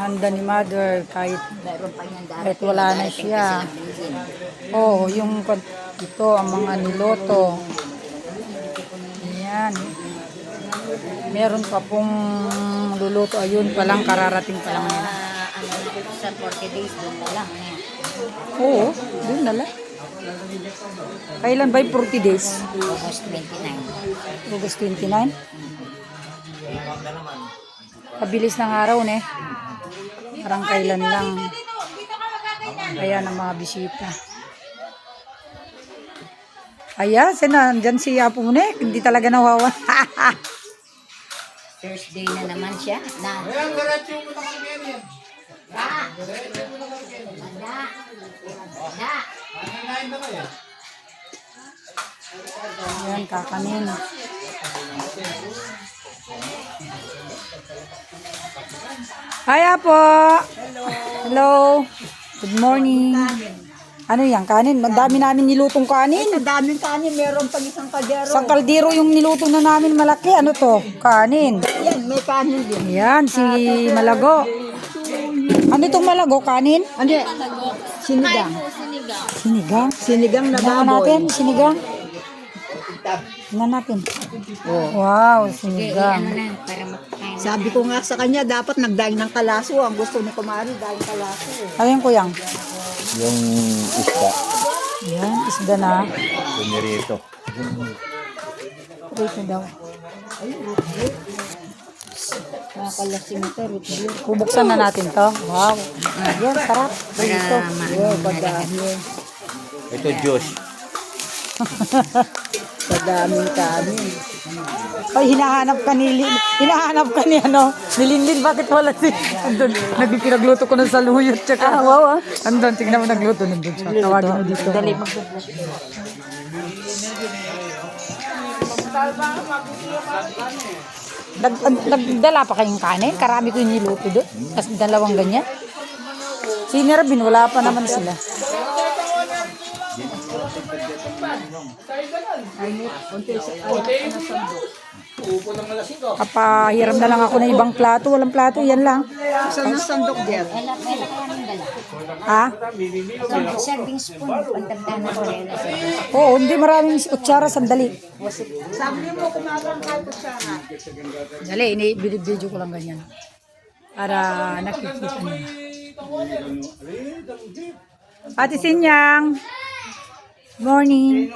handa ni Mother kahit wala na siya. Oh, yung ito ang mga niloto. Ayan. Meron pa pong luluto. Ayun pa lang, kararating pa lang yan. Sa 40 days doon na lang. Oo, doon na lang. Kailan ba yung 40 days? August 29. August 29? Kabilis ng araw, ne? Parang kailan lang. Ayan ang mga bisita. Ayan, dyan si Apo Munek. Hindi talaga nawawa. Thursday na naman siya. Na. Ayan, kakanin. Hi, Apo. Hello. Good morning. Ano yan, kanin? Madami namin nilutong kanin. Ang daming kanin, meron pang isang kaldero. Sa kaldero yung niluto na namin malaki. Ano to? Kanin. Yan, may kanin din. Yan, si Malago. Ano itong Malago? Kanin? Ano yan? Sinigang. Sinigang. Sinigang na Tingnan baboy. natin, sinigang. Tingnan natin. Wow, sinigang. Ano na, para makakain. Sabi ko nga sa kanya, dapat nagdaing ng kalaso. Ang gusto ni Kumari, daing kalaso. Ayun ko yang. Yung isda. Yan, isda na. Pinirito. Ito daw. Nakalasing ito, root beer. Bubuksan na natin to. Wow. Yan, sarap. Ito. Yeah, padami. Ito Diyos. Padaming kanin. Ay, hinahanap ka ni ano, ni Linlin. Bakit wala si, andun, nagpinagluto ko ng saluyot. Tsaka, wow. Andun, tignan mo nagluto nandun siya. Tawagin mo dito. Dali, nagdala pa kayong kanin? Karami ko yung niluto doon. Kasi dalawang ganyan. Si Nervin, wala pa naman sila. Kapahiram na lang ako ng ibang plato. Walang plato, yan lang. Saan ang sandok diyan? Wala kaya nang dala. Ha? Serving spoon. Pagtagda na ko rin. Oo, hindi maraming kutsara, sandali. Sabi mo, kumagang kahit kutsara. Dali, ini-video ko lang ganyan. Para nakikita niyo. Ate Sinyang. Morning.